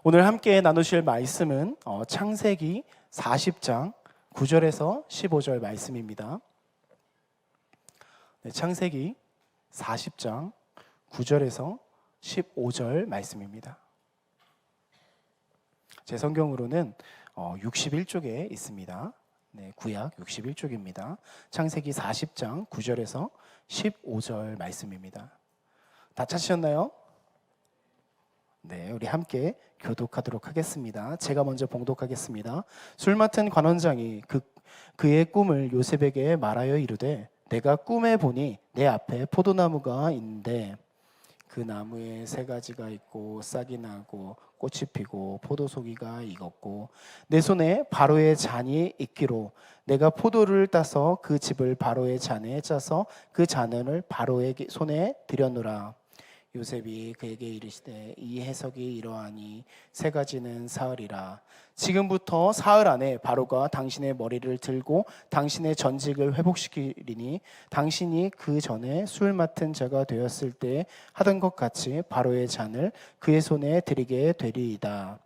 오늘 함께 나누실 말씀은 창세기 40장 9절에서 15절 말씀입니다. 네, 창세기 40장 9절에서 15절 말씀입니다. 제 성경으로는 61쪽에 있습니다. 네, 구약 61쪽입니다. 창세기 40장 9절에서 15절 말씀입니다. 다 찾으셨나요? 네, 우리 함께 교독하도록 하겠습니다. 제가 먼저 봉독하겠습니다. 술 맡은 관원장이 그의 꿈을 요셉에게 말하여 이르되 내가 꿈에 보니 내 앞에 포도나무가 있는데 그 나무에 세 가지가 있고 싹이 나고 꽃이 피고 포도송이가 익었고 내 손에 바로의 잔이 있기로 내가 포도를 따서 그 즙을 바로의 잔에 짜서 그 잔을 바로의 손에 들여놓으라. 요셉이 그에게 이르시되 이 해석이 이러하니 세 가지는 사흘이라. 지금부터 사흘 안에 바로가 당신의 머리를 들고 당신의 전직을 회복시키리니 당신이 그 전에 술 맡은 자가 되었을 때 하던 것 같이 바로의 잔을 그의 손에 드리게 되리이다.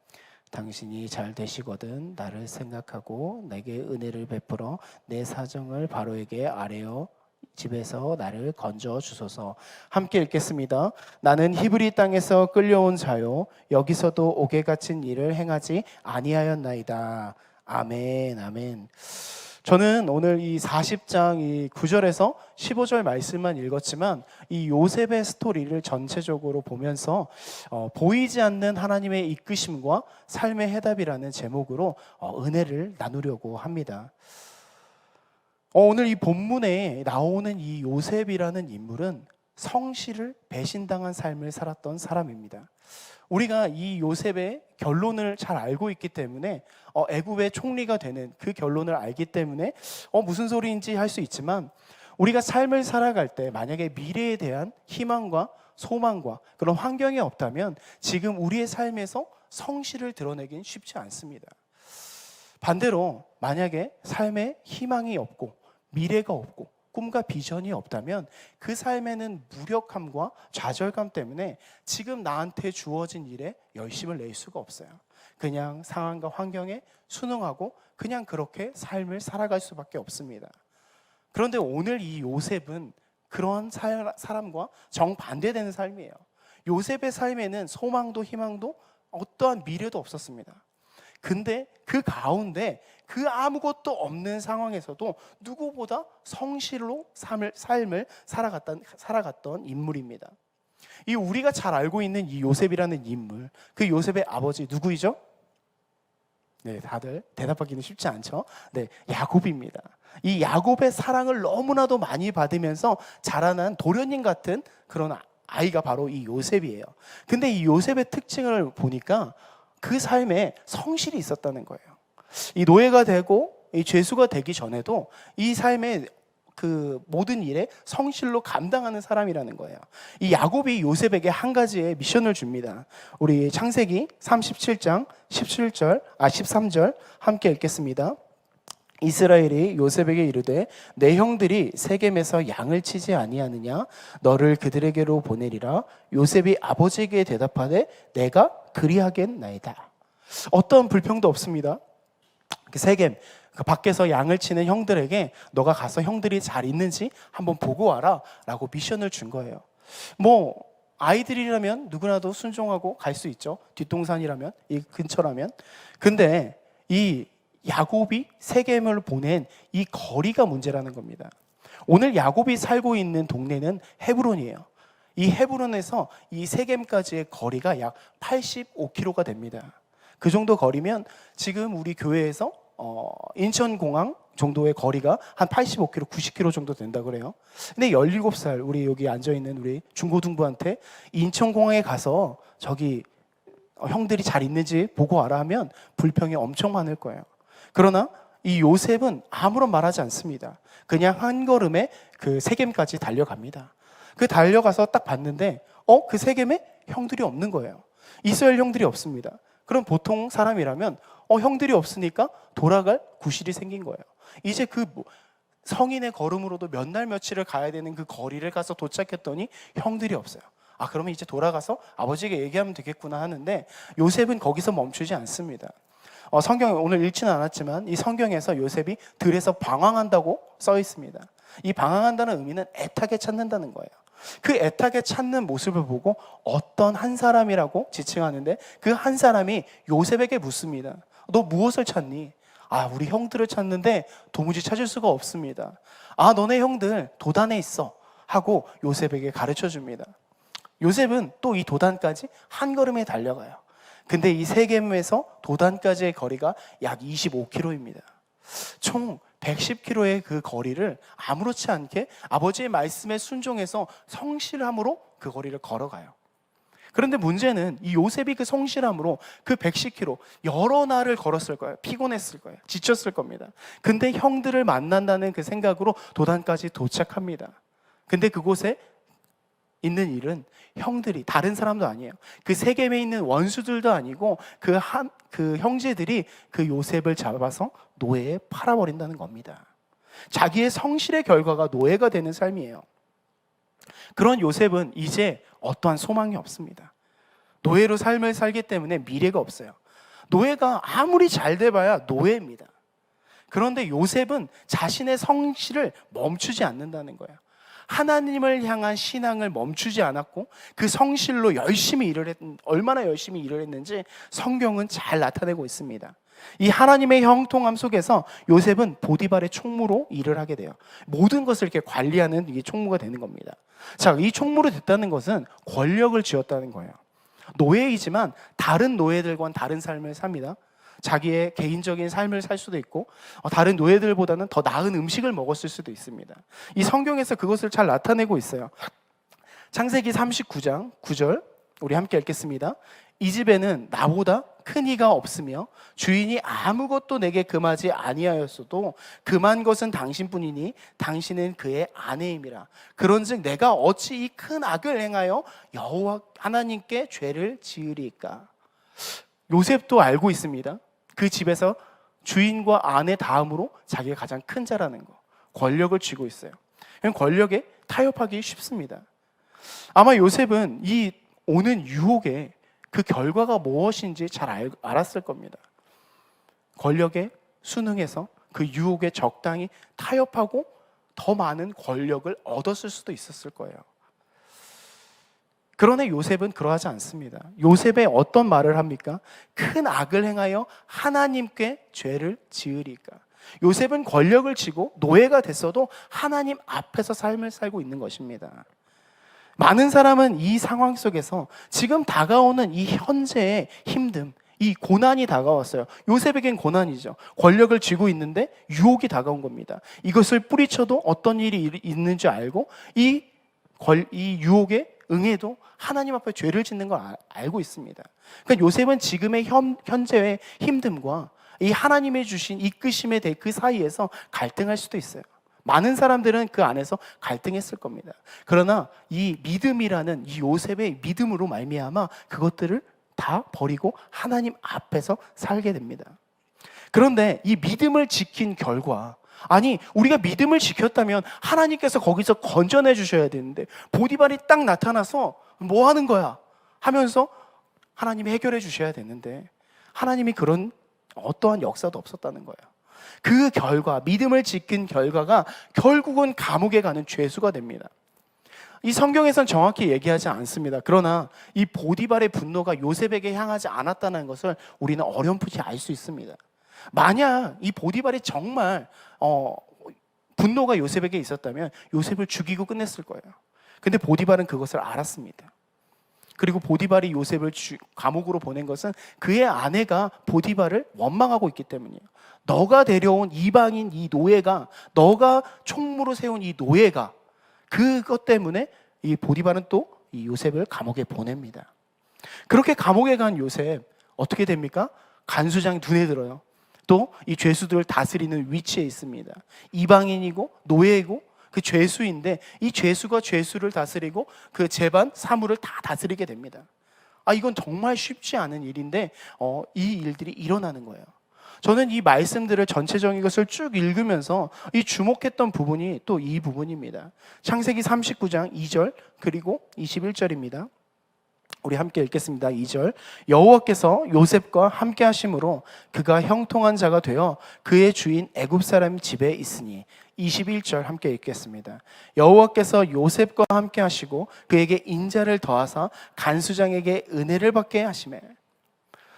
당신이 잘 되시거든 나를 생각하고 내게 은혜를 베풀어 내 사정을 바로에게 아뢰어 집에서 나를 건져 주소서. 함께 읽겠습니다. 나는 히브리 땅에서 끌려온 자요 여기서도 옥에 갇힌 일을 행하지 아니하였나이다. 아멘. 아멘. 저는 오늘 이 40장 이 9절에서 15절 말씀만 읽었지만 이 요셉의 스토리를 전체적으로 보면서 보이지 않는 하나님의 이끄심과 삶의 해답이라는 제목으로 은혜를 나누려고 합니다. 오늘 이 본문에 나오는 이 요셉이라는 인물은 성실을 배신당한 삶을 살았던 사람입니다. 우리가 이 요셉의 결론을 잘 알고 있기 때문에 애굽의 총리가 되는 그 결론을 알기 때문에 무슨 소리인지 할 수 있지만 우리가 삶을 살아갈 때 만약에 미래에 대한 희망과 소망과 그런 환경이 없다면 지금 우리의 삶에서 성실을 드러내긴 쉽지 않습니다. 반대로 만약에 삶에 희망이 없고 미래가 없고 꿈과 비전이 없다면 그 삶에는 무력함과 좌절감 때문에 지금 나한테 주어진 일에 열심을 낼 수가 없어요. 그냥 상황과 환경에 순응하고 그냥 그렇게 삶을 살아갈 수밖에 없습니다. 그런데 오늘 이 요셉은 그런 사람과 정반대되는 삶이에요. 요셉의 삶에는 소망도 희망도 어떠한 미래도 없었습니다. 근데 그 가운데 그 아무것도 없는 상황에서도 누구보다 성실로 삶을 살아갔던 인물입니다. 이 우리가 잘 알고 있는 이 요셉이라는 인물, 그 요셉의 아버지 누구이죠? 네, 다들 대답하기는 쉽지 않죠? 네, 야곱입니다. 이 야곱의 사랑을 너무나도 많이 받으면서 자라난 도련님 같은 그런 아이가 바로 이 요셉이에요. 근데 이 요셉의 특징을 보니까 그 삶에 성실이 있었다는 거예요. 이 노예가 되고 이 죄수가 되기 전에도 이 삶의 그 모든 일에 성실로 감당하는 사람이라는 거예요. 이 야곱이 요셉에게 한 가지의 미션을 줍니다. 우리 창세기 37장 13절 함께 읽겠습니다. 이스라엘이 요셉에게 이르되 내 형들이 세겜에서 양을 치지 아니하느냐 너를 그들에게로 보내리라. 요셉이 아버지에게 대답하되 내가 그리하겠나이다. 어떤 불평도 없습니다. 세겜 밖에서 양을 치는 형들에게 너가 가서 형들이 잘 있는지 한번 보고 와라 라고 미션을 준 거예요. 아이들이라면 누구나도 순종하고 갈 수 있죠. 뒷동산이라면, 이 근처라면. 근데 이 야곱이 세겜을 보낸 이 거리가 문제라는 겁니다. 오늘 야곱이 살고 있는 동네는 헤브론이에요. 이 헤브론에서 이 세겜까지의 거리가 약 85km가 됩니다. 그 정도 거리면 지금 우리 교회에서 인천공항 정도의 거리가 한 85km, 90km 정도 된다 그래요. 근데 17살 우리 여기 앉아있는 우리 중고등부한테 인천공항에 가서 저기 형들이 잘 있는지 보고 와라 하면 불평이 엄청 많을 거예요. 그러나 이 요셉은 아무런 말하지 않습니다. 그냥 한 걸음에 그 세겜까지 달려갑니다. 그 달려가서 딱 봤는데 그 세겜에 형들이 없는 거예요. 이스라엘 형들이 없습니다. 그럼 보통 사람이라면 형들이 없으니까 돌아갈 구실이 생긴 거예요. 이제 그 성인의 걸음으로도 몇 날 며칠을 가야 되는 그 거리를 가서 도착했더니 형들이 없어요. 그러면 이제 돌아가서 아버지에게 얘기하면 되겠구나 하는데 요셉은 거기서 멈추지 않습니다. 성경에 오늘 읽지는 않았지만 이 성경에서 요셉이 들에서 방황한다고 써 있습니다. 이 방황한다는 의미는 애타게 찾는다는 거예요. 그 애타게 찾는 모습을 보고 어떤 한 사람이라고 지칭하는데 그 한 사람이 요셉에게 묻습니다. 너 무엇을 찾니? 우리 형들을 찾는데 도무지 찾을 수가 없습니다. 너네 형들 도단에 있어 하고 요셉에게 가르쳐 줍니다. 요셉은 또 이 도단까지 한 걸음에 달려가요. 근데 이 세겜에서 도단까지의 거리가 약 25km입니다. 총 110km의 그 거리를 아무렇지 않게 아버지의 말씀에 순종해서 성실함으로 그 거리를 걸어가요. 그런데 문제는 이 요셉이 그 성실함으로 그 110km 여러 날을 걸었을 거예요. 피곤했을 거예요. 지쳤을 겁니다. 근데 형들을 만난다는 그 생각으로 도단까지 도착합니다. 근데 그곳에 있는 일은 형들이 다른 사람도 아니에요. 그 세겜에 있는 원수들도 아니고 그 형제들이 그 요셉을 잡아서 노예에 팔아버린다는 겁니다. 자기의 성실의 결과가 노예가 되는 삶이에요. 그런 요셉은 이제 어떠한 소망이 없습니다. 노예로 삶을 살기 때문에 미래가 없어요. 노예가 아무리 잘 돼봐야 노예입니다. 그런데 요셉은 자신의 성실을 멈추지 않는다는 거예요. 하나님을 향한 신앙을 멈추지 않았고 그 성실로 얼마나 열심히 일을 했는지 성경은 잘 나타내고 있습니다. 이 하나님의 형통함 속에서 요셉은 보디발의 총무로 일을 하게 돼요. 모든 것을 이렇게 관리하는 이게 총무가 되는 겁니다. 자, 이 총무로 됐다는 것은 권력을 쥐었다는 거예요. 노예이지만 다른 노예들과는 다른 삶을 삽니다. 자기의 개인적인 삶을 살 수도 있고 다른 노예들보다는 더 나은 음식을 먹었을 수도 있습니다. 이 성경에서 그것을 잘 나타내고 있어요. 창세기 39장 9절 우리 함께 읽겠습니다. 이 집에는 나보다 큰 이가 없으며 주인이 아무것도 내게 금하지 아니하였어도 금한 것은 당신뿐이니 당신은 그의 아내임이라. 그런즉 내가 어찌 이 큰 악을 행하여 여호와 하나님께 죄를 지으리까. 요셉도 알고 있습니다. 그 집에서 주인과 아내 다음으로 자기가 가장 큰 자라는 거, 권력을 쥐고 있어요. 권력에 타협하기 쉽습니다. 아마 요셉은 이 오는 유혹에 그 결과가 무엇인지 잘 알았을 겁니다. 권력에 순응해서 그 유혹에 적당히 타협하고 더 많은 권력을 얻었을 수도 있었을 거예요. 그러나 요셉은 그러하지 않습니다. 요셉의 어떤 말을 합니까? 큰 악을 행하여 하나님께 죄를 지으리까. 요셉은 권력을 쥐고 노예가 됐어도 하나님 앞에서 삶을 살고 있는 것입니다. 많은 사람은 이 상황 속에서 지금 다가오는 이 현재의 힘듦, 이 고난이 다가왔어요. 요셉에겐 고난이죠. 권력을 쥐고 있는데 유혹이 다가온 겁니다. 이것을 뿌리쳐도 어떤 일이 있는 줄 알고 이 유혹에 응해도 하나님 앞에 죄를 짓는 걸 알고 있습니다. 그러니까 요셉은 지금의 현재의 힘듦과 이 하나님의 주신 이끄심에 대해 그 사이에서 갈등할 수도 있어요. 많은 사람들은 그 안에서 갈등했을 겁니다. 그러나 이 믿음이라는 이 요셉의 믿음으로 말미암아 그것들을 다 버리고 하나님 앞에서 살게 됩니다. 그런데 이 믿음을 지킨 결과, 우리가 믿음을 지켰다면 하나님께서 거기서 건져내 주셔야 되는데 보디발이 딱 나타나서 뭐 하는 거야? 하면서 하나님이 해결해 주셔야 되는데 하나님이 그런 어떠한 역사도 없었다는 거예요. 그 결과, 믿음을 지킨 결과가 결국은 감옥에 가는 죄수가 됩니다. 이 성경에선 정확히 얘기하지 않습니다. 그러나 이 보디발의 분노가 요셉에게 향하지 않았다는 것을 우리는 어렴풋이 알 수 있습니다. 만약 이 보디발이 정말 분노가 요셉에게 있었다면 요셉을 죽이고 끝냈을 거예요. 근데 보디발은 그것을 알았습니다. 그리고 보디발이 요셉을 감옥으로 보낸 것은 그의 아내가 보디발을 원망하고 있기 때문이에요. 너가 데려온 이방인 이 노예가, 너가 총무로 세운 이 노예가, 그것 때문에 이 보디발은 또 이 요셉을 감옥에 보냅니다. 그렇게 감옥에 간 요셉 어떻게 됩니까? 간수장이 눈에 들어요. 또 이 죄수들을 다스리는 위치에 있습니다. 이방인이고 노예이고 그 죄수인데 이 죄수가 죄수를 다스리고 그 재반 사물을 다 다스리게 됩니다. 이건 정말 쉽지 않은 일인데 이 일들이 일어나는 거예요. 저는 이 말씀들을 전체적인 것을 쭉 읽으면서 이 주목했던 부분이 또 이 부분입니다. 창세기 39장 2절 그리고 21절입니다. 우리 함께 읽겠습니다. 2절. 여호와께서 요셉과 함께 하심으로 그가 형통한 자가 되어 그의 주인 애굽 사람 집에 있으니. 21절 함께 읽겠습니다. 여호와께서 요셉과 함께 하시고 그에게 인자를 더하사 간수장에게 은혜를 받게 하시매.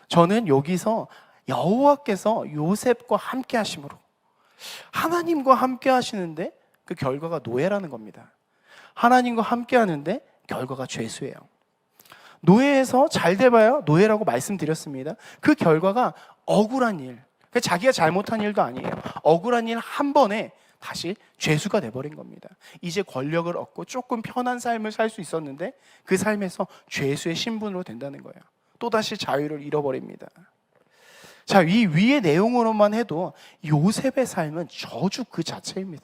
저는 여기서 여호와께서 요셉과 함께 하심으로, 하나님과 함께 하시는데 그 결과가 노예라는 겁니다. 하나님과 함께 하는데 결과가 죄수예요. 노예에서 잘 돼봐야 노예라고 말씀드렸습니다. 그 결과가 억울한 일, 자기가 잘못한 일도 아니에요. 억울한 일 한 번에 다시 죄수가 돼버린 겁니다. 이제 권력을 얻고 조금 편한 삶을 살 수 있었는데 그 삶에서 죄수의 신분으로 된다는 거예요. 또다시 자유를 잃어버립니다. 자, 이 위의 내용으로만 해도 요셉의 삶은 저주 그 자체입니다.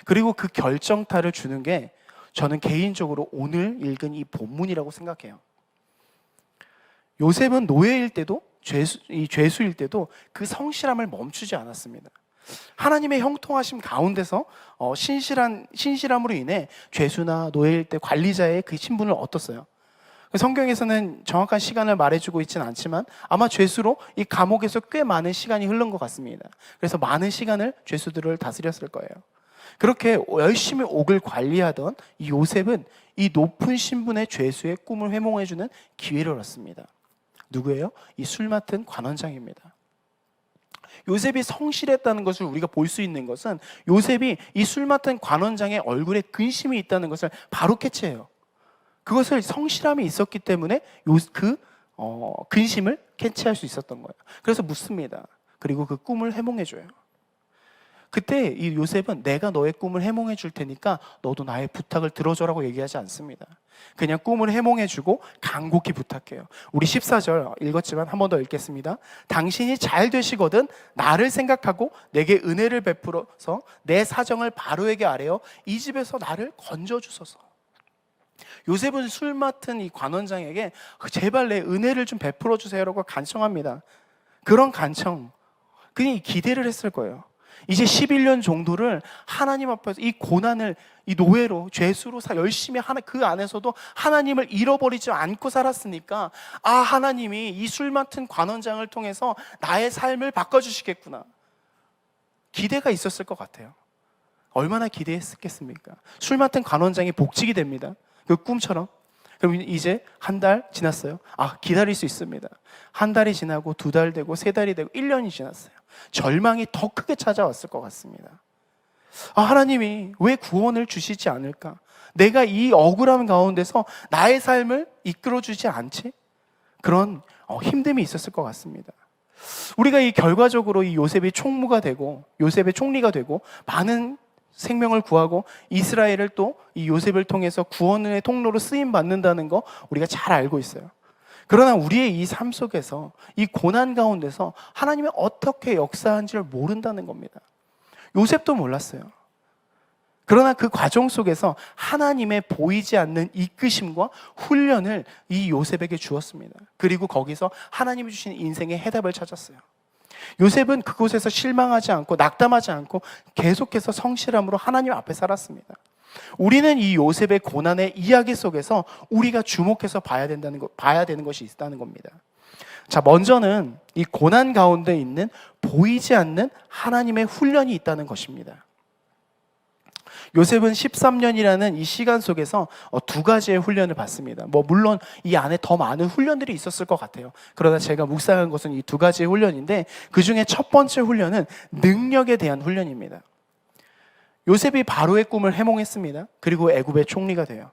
그리고 그 결정타를 주는 게 저는 개인적으로 오늘 읽은 이 본문이라고 생각해요. 요셉은 노예일 때도 죄수일 때도 그 성실함을 멈추지 않았습니다. 하나님의 형통하심 가운데서 신실함으로 인해 죄수나 노예일 때 관리자의 그 신분을 얻었어요. 성경에서는 정확한 시간을 말해주고 있지는 않지만 아마 죄수로 이 감옥에서 꽤 많은 시간이 흐른 것 같습니다. 그래서 많은 시간을 죄수들을 다스렸을 거예요. 그렇게 열심히 옥을 관리하던 이 요셉은 이 높은 신분의 죄수의 꿈을 회몽해주는 기회를 얻습니다. 누구예요? 이 술 맡은 관원장입니다. 요셉이 성실했다는 것을 우리가 볼 수 있는 것은 요셉이 이 술 맡은 관원장의 얼굴에 근심이 있다는 것을 바로 캐치해요. 그것을 성실함이 있었기 때문에 근심을 캐치할 수 있었던 거예요. 그래서 묻습니다. 그리고 그 꿈을 해몽해줘요. 그때 이 요셉은 내가 너의 꿈을 해몽해 줄 테니까 너도 나의 부탁을 들어줘라고 얘기하지 않습니다. 그냥 꿈을 해몽해주고 간곡히 부탁해요. 우리 14절 읽었지만 한 번 더 읽겠습니다. 당신이 잘 되시거든 나를 생각하고 내게 은혜를 베풀어서 내 사정을 바로에게 아뢰어 이 집에서 나를 건져주소서. 요셉은 술 맡은 이 관원장에게 제발 내 은혜를 좀 베풀어 주세요라고 간청합니다. 그런 간청, 그냥 기대를 했을 거예요. 이제 11년 정도를 하나님 앞에서 이 고난을 이 노예로 죄수로 열심히 그 안에서도 하나님을 잃어버리지 않고 살았으니까 하나님이 이 술 맡은 관원장을 통해서 나의 삶을 바꿔주시겠구나. 기대가 있었을 것 같아요. 얼마나 기대했겠습니까? 술 맡은 관원장이 복직이 됩니다. 그 꿈처럼. 그럼 이제 한 달 지났어요. 기다릴 수 있습니다. 한 달이 지나고 2달 되고 3달이 되고 1년이 지났어요. 절망이 더 크게 찾아왔을 것 같습니다. 하나님이 왜 구원을 주시지 않을까? 내가 이 억울함 가운데서 나의 삶을 이끌어주지 않지? 그런 힘듦이 있었을 것 같습니다. 우리가 이 결과적으로 이 요셉이 총무가 되고 요셉의 총리가 되고 많은 생명을 구하고 이스라엘을 또 이 요셉을 통해서 구원의 통로로 쓰임 받는다는 거 우리가 잘 알고 있어요. 그러나 우리의 이 삶 속에서 이 고난 가운데서 하나님이 어떻게 역사한지를 모른다는 겁니다. 요셉도 몰랐어요. 그러나 그 과정 속에서 하나님의 보이지 않는 이끄심과 훈련을 이 요셉에게 주었습니다. 그리고 거기서 하나님이 주신 인생의 해답을 찾았어요. 요셉은 그곳에서 실망하지 않고 낙담하지 않고 계속해서 성실함으로 하나님 앞에 살았습니다. 우리는 이 요셉의 고난의 이야기 속에서 우리가 주목해서 봐야 되는 것이 있다는 겁니다. 자, 먼저는 이 고난 가운데 있는 보이지 않는 하나님의 훈련이 있다는 것입니다. 요셉은 13년이라는 이 시간 속에서 2가지의 훈련을 받습니다. 물론 이 안에 더 많은 훈련들이 있었을 것 같아요. 그러나 제가 묵상한 것은 이 2가지의 훈련인데 그 중에 첫 번째 훈련은 능력에 대한 훈련입니다. 요셉이 바로의 꿈을 해몽했습니다. 그리고 애굽의 총리가 돼요.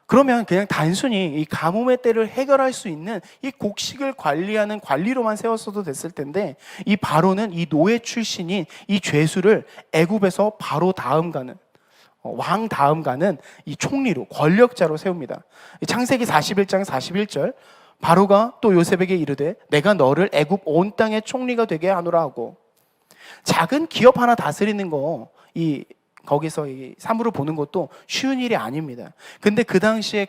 그러면 그냥 단순히 이 가뭄의 때를 해결할 수 있는 이 곡식을 관리하는 관리로만 세웠어도 됐을 텐데 이 바로는 이 노예 출신인 이 죄수를 애굽에서 바로 다음 가는 왕 다음 가는 이 총리로 권력자로 세웁니다. 창세기 41장 41절 바로가 또 요셉에게 이르되 내가 너를 애굽 온 땅의 총리가 되게 하노라 하고 작은 기업 하나 다스리는 거 거기서 사물을 보는 것도 쉬운 일이 아닙니다. 근데 그 당시에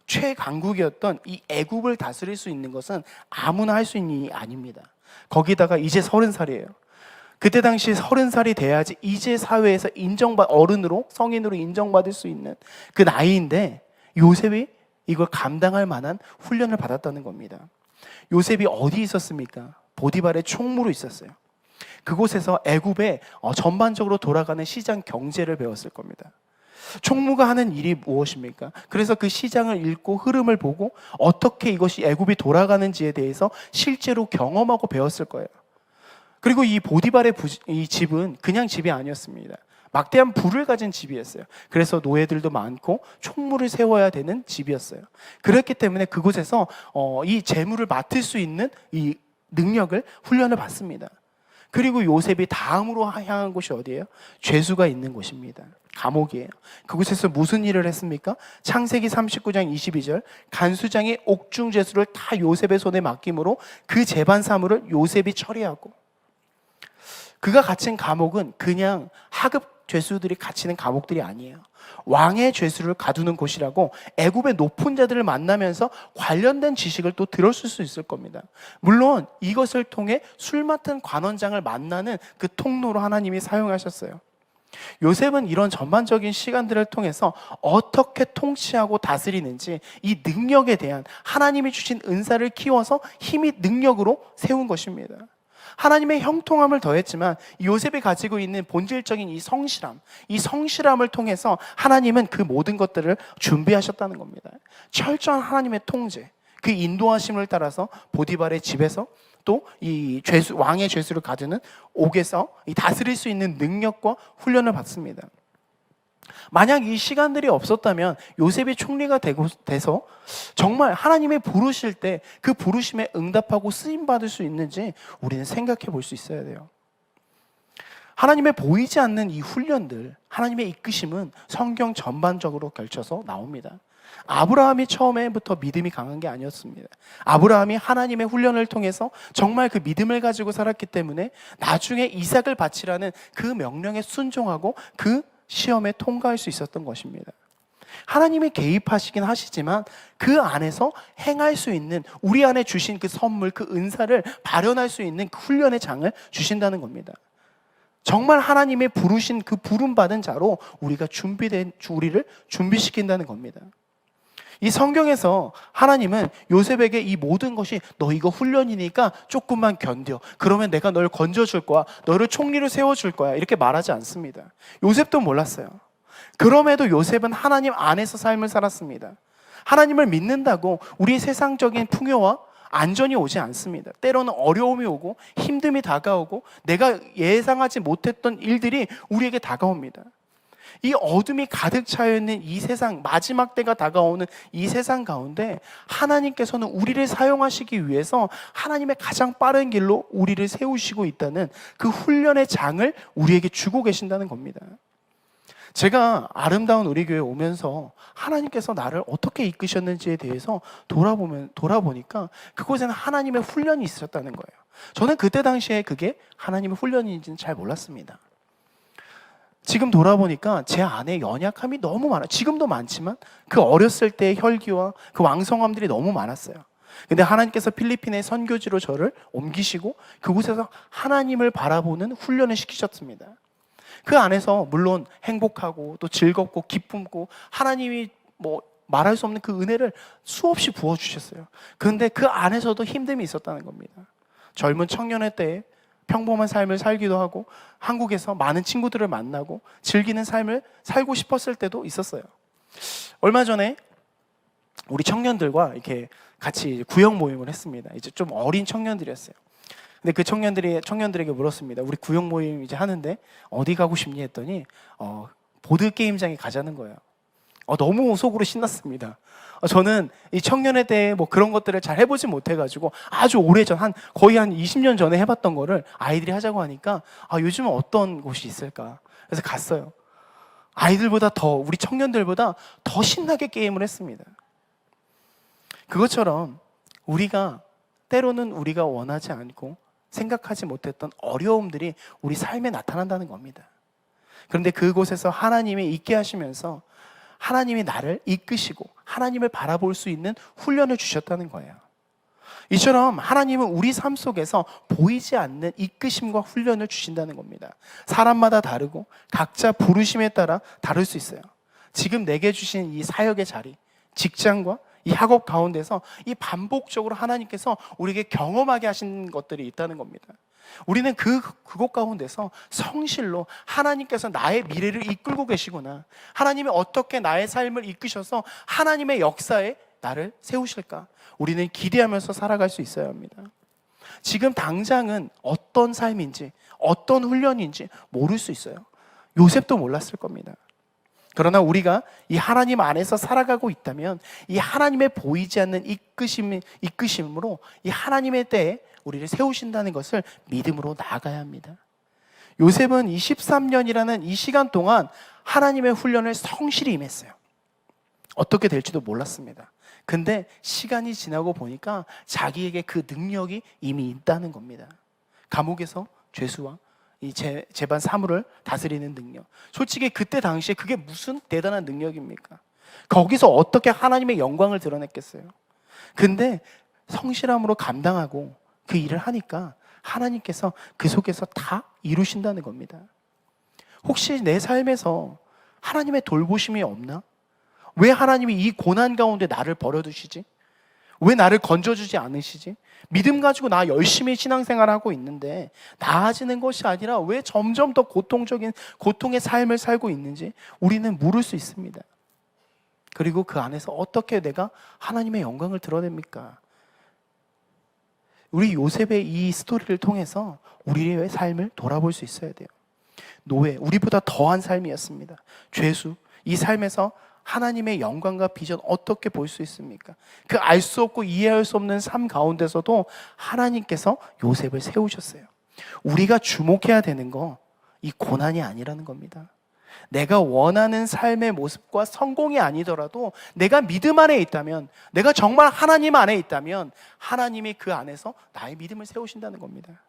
최강국이었던 이 애굽을 다스릴 수 있는 것은 아무나 할 수 있는 일이 아닙니다. 거기다가 이제 30살이에요. 그때 당시 30살이 돼야지 이제 사회에서 어른으로, 성인으로 인정받을 수 있는 그 나이인데 요셉이 이걸 감당할 만한 훈련을 받았다는 겁니다. 요셉이 어디 있었습니까? 보디발의 총무로 있었어요. 그곳에서 애굽의 전반적으로 돌아가는 시장 경제를 배웠을 겁니다. 총무가 하는 일이 무엇입니까? 그래서 그 시장을 읽고 흐름을 보고 어떻게 이것이 애굽이 돌아가는지에 대해서 실제로 경험하고 배웠을 거예요. 그리고 이 보디발의 이 집은 그냥 집이 아니었습니다. 막대한 부를 가진 집이었어요. 그래서 노예들도 많고 총무를 세워야 되는 집이었어요. 그렇기 때문에 그곳에서 이 재물을 맡을 수 있는 이 능력을 훈련을 받습니다. 그리고 요셉이 다음으로 향한 곳이 어디예요? 죄수가 있는 곳입니다. 감옥이에요. 그곳에서 무슨 일을 했습니까? 창세기 39장 22절 간수장이 옥중 죄수를 다 요셉의 손에 맡김으로 그 재반 사물을 요셉이 처리하고, 그가 갇힌 감옥은 그냥 하급 죄수들이 갇히는 감옥들이 아니에요. 왕의 죄수를 가두는 곳이라고 애굽의 높은 자들을 만나면서 관련된 지식을 또 들었을 수 있을 겁니다. 물론 이것을 통해 술 맡은 관원장을 만나는 그 통로로 하나님이 사용하셨어요. 요셉은 이런 전반적인 시간들을 통해서 어떻게 통치하고 다스리는지 이 능력에 대한 하나님이 주신 은사를 키워서 힘이 능력으로 세운 것입니다. 하나님의 형통함을 더했지만 요셉이 가지고 있는 본질적인 이 성실함을 통해서 하나님은 그 모든 것들을 준비하셨다는 겁니다. 철저한 하나님의 통제, 그 인도하심을 따라서 보디발의 집에서 또 이 왕의 죄수를 가두는 옥에서 이 다스릴 수 있는 능력과 훈련을 받습니다. 만약 이 시간들이 없었다면 요셉이 총리가 돼서 정말 하나님이 부르실 때 그 부르심에 응답하고 쓰임받을 수 있는지 우리는 생각해 볼 수 있어야 돼요. 하나님의 보이지 않는 이 훈련들, 하나님의 이끄심은 성경 전반적으로 걸쳐서 나옵니다. 아브라함이 처음에부터 믿음이 강한 게 아니었습니다. 아브라함이 하나님의 훈련을 통해서 정말 그 믿음을 가지고 살았기 때문에 나중에 이삭을 바치라는 그 명령에 순종하고 그 시험에 통과할 수 있었던 것입니다. 하나님이 개입하시긴 하시지만 그 안에서 행할 수 있는, 우리 안에 주신 그 선물, 그 은사를 발현할 수 있는 그 훈련의 장을 주신다는 겁니다. 정말 하나님의 부르신 그 부름받은 자로 우리를 준비시킨다는 겁니다. 이 성경에서 하나님은 요셉에게 이 모든 것이 너 이거 훈련이니까 조금만 견뎌. 그러면 내가 널 건져줄 거야. 너를 총리로 세워줄 거야. 이렇게 말하지 않습니다. 요셉도 몰랐어요. 그럼에도 요셉은 하나님 안에서 삶을 살았습니다. 하나님을 믿는다고 우리 세상적인 풍요와 안전이 오지 않습니다. 때로는 어려움이 오고 힘듦이 다가오고 내가 예상하지 못했던 일들이 우리에게 다가옵니다. 이 어둠이 가득 차여 있는 이 세상, 마지막 때가 다가오는 이 세상 가운데 하나님께서는 우리를 사용하시기 위해서 하나님의 가장 빠른 길로 우리를 세우시고 있다는 그 훈련의 장을 우리에게 주고 계신다는 겁니다. 제가 아름다운 우리 교회에 오면서 하나님께서 나를 어떻게 이끄셨는지에 대해서 돌아보니까 그곳에는 하나님의 훈련이 있었다는 거예요. 저는 그때 당시에 그게 하나님의 훈련인지는 잘 몰랐습니다. 지금 돌아보니까 제 안에 연약함이 너무 많아요. 지금도 많지만 그 어렸을 때의 혈기와 그 왕성함들이 너무 많았어요. 근데 하나님께서 필리핀의 선교지로 저를 옮기시고 그곳에서 하나님을 바라보는 훈련을 시키셨습니다. 그 안에서 물론 행복하고 또 즐겁고 기쁨고 하나님이 말할 수 없는 그 은혜를 수없이 부어주셨어요. 그런데 그 안에서도 힘듦이 있었다는 겁니다. 젊은 청년의 때에 평범한 삶을 살기도 하고 한국에서 많은 친구들을 만나고 즐기는 삶을 살고 싶었을 때도 있었어요. 얼마 전에 우리 청년들과 이렇게 같이 구역 모임을 했습니다. 이제 좀 어린 청년들이었어요. 근데 그 청년들에게 물었습니다. 우리 구역 모임 이제 하는데 어디 가고 싶니 했더니 보드 게임장에 가자는 거예요. 너무 속으로 신났습니다. 저는 이 청년회 때 그런 것들을 잘 해보지 못해가지고 아주 오래전 거의 한 20년 전에 해봤던 거를 아이들이 하자고 하니까 요즘은 어떤 곳이 있을까? 그래서 갔어요. 아이들보다 우리 청년들보다 더 신나게 게임을 했습니다. 그것처럼 때로는 우리가 원하지 않고 생각하지 못했던 어려움들이 우리 삶에 나타난다는 겁니다. 그런데 그곳에서 하나님이 있게 하시면서 하나님이 나를 이끄시고 하나님을 바라볼 수 있는 훈련을 주셨다는 거예요. 이처럼 하나님은 우리 삶 속에서 보이지 않는 이끄심과 훈련을 주신다는 겁니다. 사람마다 다르고 각자 부르심에 따라 다를 수 있어요. 지금 내게 주신 이 사역의 자리, 직장과 이 학업 가운데서 이 반복적으로 하나님께서 우리에게 경험하게 하신 것들이 있다는 겁니다. 우리는 그곳 가운데서 성실로 하나님께서 나의 미래를 이끌고 계시구나, 하나님이 어떻게 나의 삶을 이끄셔서 하나님의 역사에 나를 세우실까, 우리는 기대하면서 살아갈 수 있어야 합니다. 지금 당장은 어떤 삶인지 어떤 훈련인지 모를 수 있어요. 요셉도 몰랐을 겁니다. 그러나 우리가 이 하나님 안에서 살아가고 있다면 이 하나님의 보이지 않는 이끄심으로 이 하나님의 때에 우리를 세우신다는 것을 믿음으로 나아가야 합니다. 요셉은 23년이라는 이 시간 동안 하나님의 훈련을 성실히 임했어요. 어떻게 될지도 몰랐습니다. 근데 시간이 지나고 보니까 자기에게 그 능력이 이미 있다는 겁니다. 감옥에서 죄수와 이 재반 사물을 다스리는 능력. 솔직히 그때 당시에 그게 무슨 대단한 능력입니까? 거기서 어떻게 하나님의 영광을 드러냈겠어요? 근데 성실함으로 감당하고 그 일을 하니까 하나님께서 그 속에서 다 이루신다는 겁니다. 혹시 내 삶에서 하나님의 돌보심이 없나? 왜 하나님이 이 고난 가운데 나를 버려두시지? 왜 나를 건져주지 않으시지? 믿음 가지고 나 열심히 신앙생활하고 있는데 나아지는 것이 아니라 왜 점점 더 고통의 삶을 살고 있는지 우리는 물을 수 있습니다. 그리고 그 안에서 어떻게 내가 하나님의 영광을 드러냅니까? 우리 요셉의 이 스토리를 통해서 우리의 삶을 돌아볼 수 있어야 돼요. 노예, 우리보다 더한 삶이었습니다. 죄수, 이 삶에서 하나님의 영광과 비전 어떻게 볼 수 있습니까? 그 알 수 없고 이해할 수 없는 삶 가운데서도 하나님께서 요셉을 세우셨어요. 우리가 주목해야 되는 거 이 고난이 아니라는 겁니다. 내가 원하는 삶의 모습과 성공이 아니더라도 내가 믿음 안에 있다면, 내가 정말 하나님 안에 있다면 하나님이 그 안에서 나의 믿음을 세우신다는 겁니다.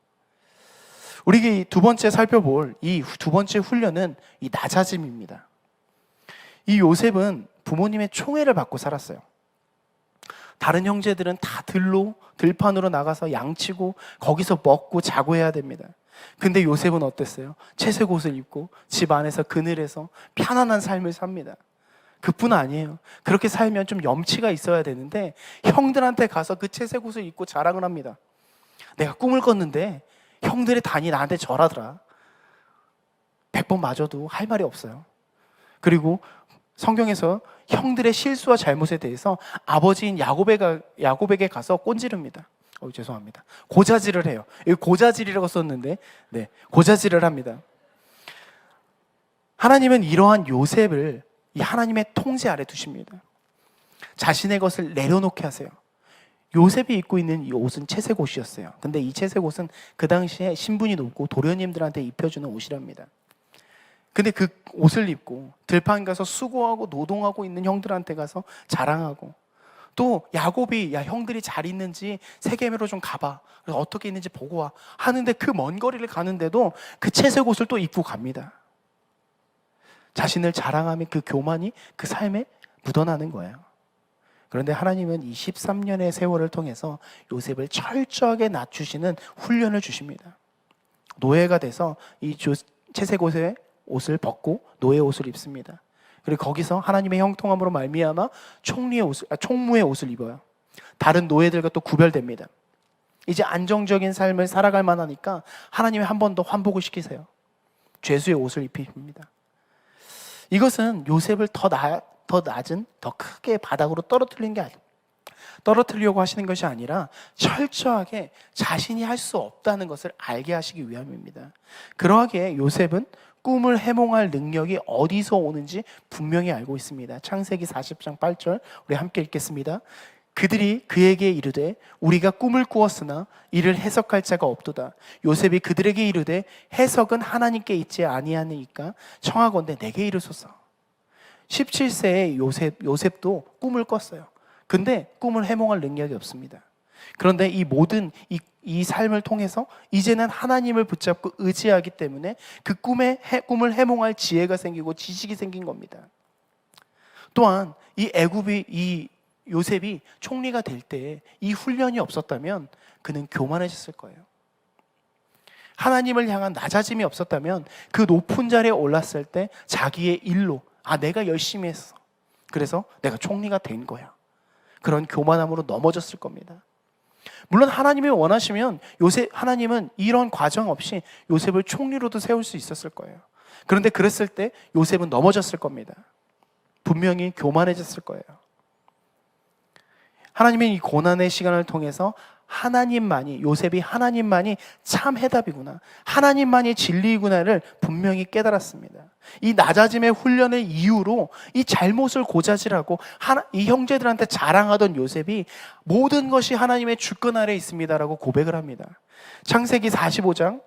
우리 두 번째 살펴볼 이 두 번째 훈련은 이 낮아짐입니다. 이 요셉은 부모님의 총애를 받고 살았어요. 다른 형제들은 다 들판으로 나가서 양치고 거기서 먹고 자고 해야 됩니다. 근데 요셉은 어땠어요? 채색 옷을 입고 집 안에서 그늘에서 편안한 삶을 삽니다. 그뿐 아니에요. 그렇게 살면 좀 염치가 있어야 되는데 형들한테 가서 그 채색 옷을 입고 자랑을 합니다. 내가 꿈을 꿨는데 형들의 단이 나한테 절하더라. 100번 맞아도 할 말이 없어요. 그리고 성경에서 형들의 실수와 잘못에 대해서 아버지인 야곱에게 가서 꼰지릅니다. 죄송합니다. 고자질을 해요. 여기 고자질이라고 썼는데, 네, 고자질을 합니다. 하나님은 이러한 요셉을 이 하나님의 통제 아래 두십니다. 자신의 것을 내려놓게 하세요. 요셉이 입고 있는 이 옷은 채색 옷이었어요. 근데 이 채색 옷은 그 당시에 신분이 높고 도련님들한테 입혀주는 옷이랍니다. 근데 그 옷을 입고 들판 가서 수고하고 노동하고 있는 형들한테 가서 자랑하고, 또 야곱이 야 형들이 잘 있는지 세겜으로 좀 가봐, 그래서 어떻게 있는지 보고 와 하는데 그 먼 거리를 가는데도 그 채색 옷을 또 입고 갑니다. 자신을 자랑하며 그 교만이 그 삶에 묻어나는 거예요. 그런데 하나님은 23년의 세월을 통해서 요셉을 철저하게 낮추시는 훈련을 주십니다. 노예가 돼서 이 채색 옷을 벗고 노예 옷을 입습니다. 그리고 거기서 하나님의 형통함으로 말미암아 총무의 옷을 입어요. 다른 노예들과 또 구별됩니다. 이제 안정적인 삶을 살아갈 만하니까 하나님이 한 번 더 환복을 시키세요. 죄수의 옷을 입힙니다. 이것은 요셉을 더 낮은, 더 크게 바닥으로 떨어뜨리려고 하시는 것이 아니라 철저하게 자신이 할 수 없다는 것을 알게 하시기 위함입니다. 그러하기에 요셉은 꿈을 해몽할 능력이 어디서 오는지 분명히 알고 있습니다. 창세기 40장 8절 우리 함께 읽겠습니다. 그들이 그에게 이르되 우리가 꿈을 꾸었으나 이를 해석할 자가 없도다. 요셉이 그들에게 이르되 해석은 하나님께 있지 아니하니까 청하건대 내게 이르소서. 17세의 요셉도 꿈을 꿨어요. 근데 꿈을 해몽할 능력이 없습니다. 그런데 이 모든 이 삶을 통해서 이제는 하나님을 붙잡고 의지하기 때문에 그 꿈을 해몽할 지혜가 생기고 지식이 생긴 겁니다. 또한 이 애굽이 이 요셉이 총리가 될 때 이 훈련이 없었다면 그는 교만해졌을 거예요. 하나님을 향한 낮아짐이 없었다면 그 높은 자리에 올랐을 때 자기의 일로 내가 열심히 했어, 그래서 내가 총리가 된 거야, 그런 교만함으로 넘어졌을 겁니다. 물론 하나님이 원하시면 하나님은 이런 과정 없이 요셉을 총리로도 세울 수 있었을 거예요. 그런데 그랬을 때 요셉은 넘어졌을 겁니다. 분명히 교만해졌을 거예요. 하나님은 이 고난의 시간을 통해서 요셉이 하나님만이 참 해답이구나, 하나님만이 진리이구나를 분명히 깨달았습니다. 이 낮아짐의 훈련을 이유로 이 잘못을 고자질하고 이 형제들한테 자랑하던 요셉이 모든 것이 하나님의 주권 아래에 있습니다라고 고백을 합니다. 창세기 45장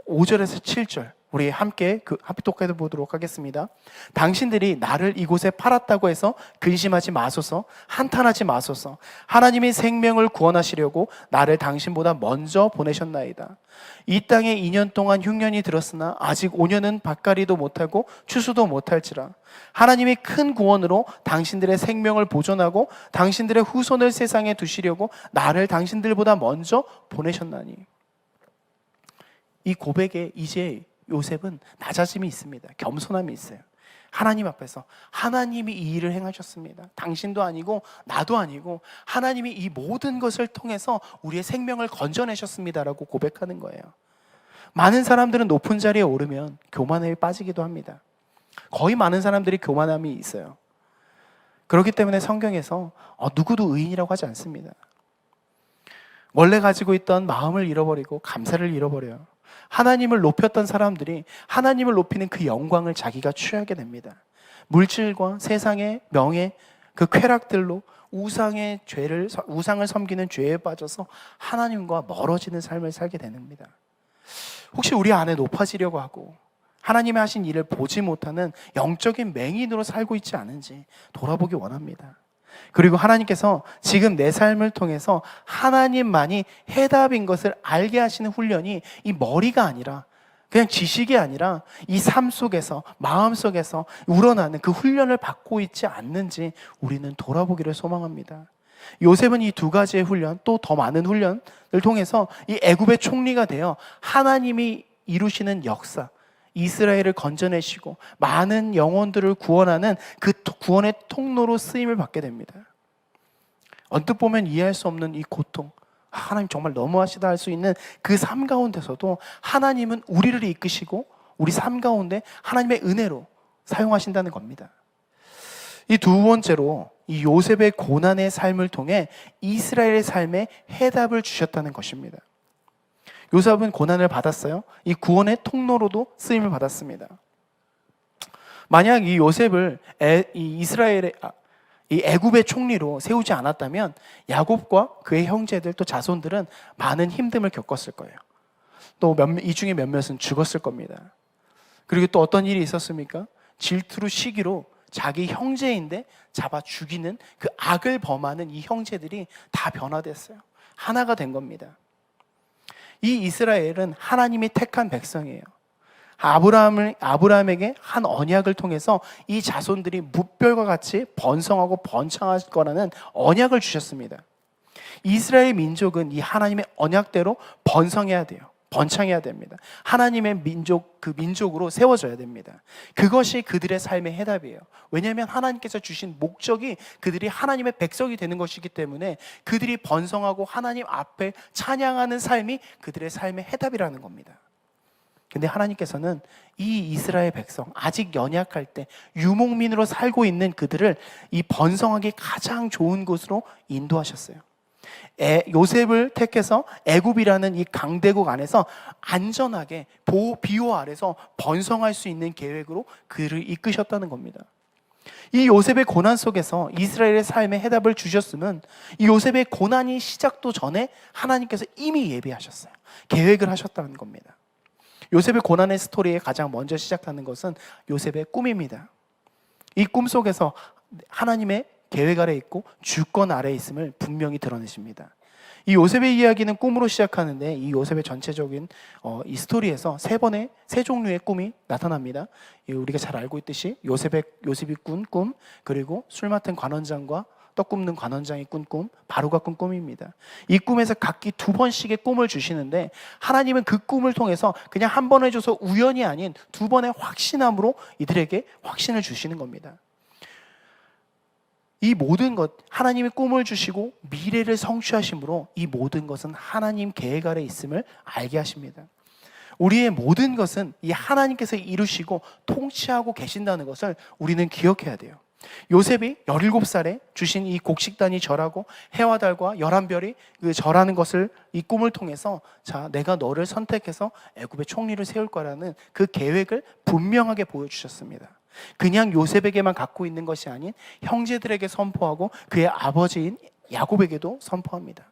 5절에서 7절 우리 함께 합독해 보도록 하겠습니다. 당신들이 나를 이곳에 팔았다고 해서 근심하지 마소서, 한탄하지 마소서. 하나님이 생명을 구원하시려고 나를 당신보다 먼저 보내셨나이다. 이 땅에 2년 동안 흉년이 들었으나 아직 5년은 밭갈이도 못하고 추수도 못할지라. 하나님이 큰 구원으로 당신들의 생명을 보존하고 당신들의 후손을 세상에 두시려고 나를 당신들보다 먼저 보내셨나니. 이 고백에 이제 요셉은 낮아짐이 있습니다. 겸손함이 있어요. 하나님 앞에서 하나님이 이 일을 행하셨습니다. 당신도 아니고 나도 아니고 하나님이 이 모든 것을 통해서 우리의 생명을 건져내셨습니다라고 고백하는 거예요. 많은 사람들은 높은 자리에 오르면 교만에 빠지기도 합니다. 거의 많은 사람들이 교만함이 있어요. 그렇기 때문에 성경에서 누구도 의인이라고 하지 않습니다. 원래 가지고 있던 마음을 잃어버리고 감사를 잃어버려요. 하나님을 높였던 사람들이 하나님을 높이는 그 영광을 자기가 취하게 됩니다. 물질과 세상의 명예, 그 쾌락들로 우상을 섬기는 죄에 빠져서 하나님과 멀어지는 삶을 살게 됩니다. 혹시 우리 안에 높아지려고 하고 하나님이 하신 일을 보지 못하는 영적인 맹인으로 살고 있지 않은지 돌아보기 원합니다. 그리고 하나님께서 지금 내 삶을 통해서 하나님만이 해답인 것을 알게 하시는 훈련이 이 머리가 아니라, 그냥 지식이 아니라 이 삶 속에서, 마음 속에서 우러나는 그 훈련을 받고 있지 않는지 우리는 돌아보기를 소망합니다. 요셉은 이 두 가지의 훈련, 또 더 많은 훈련을 통해서 이 애굽의 총리가 되어 하나님이 이루시는 역사, 이스라엘을 건져내시고 많은 영혼들을 구원하는 그 구원의 통로로 쓰임을 받게 됩니다. 언뜻 보면 이해할 수 없는 이 고통, 하나님 정말 너무하시다 할 수 있는 그 삶 가운데서도 하나님은 우리를 이끄시고 우리 삶 가운데 하나님의 은혜로 사용하신다는 겁니다. 이 두 번째로 이 요셉의 고난의 삶을 통해 이스라엘의 삶에 해답을 주셨다는 것입니다. 요셉은 고난을 받았어요. 이 구원의 통로로도 쓰임을 받았습니다. 만약 이 요셉을 이 애굽의 총리로 세우지 않았다면 야곱과 그의 형제들 또 자손들은 많은 힘듦을 겪었을 거예요. 또 이 중에 몇몇은 죽었을 겁니다. 그리고 또 어떤 일이 있었습니까? 질투로 시기로 자기 형제인데 잡아 죽이는 그 악을 범하는 이 형제들이 다 변화됐어요. 하나가 된 겁니다. 이 이스라엘은 하나님이 택한 백성이에요. 아브라함에게 한 언약을 통해서 이 자손들이 무별과 같이 번성하고 번창할 거라는 언약을 주셨습니다. 이스라엘 민족은 이 하나님의 언약대로 번성해야 돼요. 번창해야 됩니다. 하나님의 민족으로 세워져야 됩니다. 그것이 그들의 삶의 해답이에요. 왜냐하면 하나님께서 주신 목적이 그들이 하나님의 백성이 되는 것이기 때문에 그들이 번성하고 하나님 앞에 찬양하는 삶이 그들의 삶의 해답이라는 겁니다. 근데 하나님께서는 이 이스라엘 백성, 아직 연약할 때 유목민으로 살고 있는 그들을 이 번성하기 가장 좋은 곳으로 인도하셨어요. 요셉을 택해서 애굽이라는 이 강대국 안에서 안전하게 비호 아래서 번성할 수 있는 계획으로 그를 이끄셨다는 겁니다. 이 요셉의 고난 속에서 이스라엘의 삶의 해답을 주셨으면 이 요셉의 고난이 시작도 전에 하나님께서 이미 예비하셨어요. 계획을 하셨다는 겁니다. 요셉의 고난의 스토리에 가장 먼저 시작하는 것은 요셉의 꿈입니다. 이 꿈 속에서 하나님의 계획 아래 있고 주권 아래 있음을 분명히 드러내십니다. 이 요셉의 이야기는 꿈으로 시작하는데 이 요셉의 전체적인 이 스토리에서 세 종류의 꿈이 나타납니다. 우리가 잘 알고 있듯이 요셉이 꾼 꿈, 그리고 술 맡은 관원장과 떡 굽는 관원장이 꾼 꿈, 바로가 꾼 꿈입니다. 이 꿈에서 각기 2번씩의 꿈을 주시는데 하나님은 그 꿈을 통해서 그냥 한 번 해줘서 우연이 아닌 2번의 확신함으로 이들에게 확신을 주시는 겁니다. 이 모든 것, 하나님이 꿈을 주시고 미래를 성취하심으로 이 모든 것은 하나님 계획 아래 있음을 알게 하십니다. 우리의 모든 것은 이 하나님께서 이루시고 통치하고 계신다는 것을 우리는 기억해야 돼요. 요셉이 17살에 주신 이 곡식단이 절하고 해와 달과 11별이 그 절하는 것을 이 꿈을 통해서 자, 내가 너를 선택해서 애굽의 총리를 세울 거라는 그 계획을 분명하게 보여주셨습니다. 그냥 요셉에게만 갖고 있는 것이 아닌 형제들에게 선포하고 그의 아버지인 야곱에게도 선포합니다.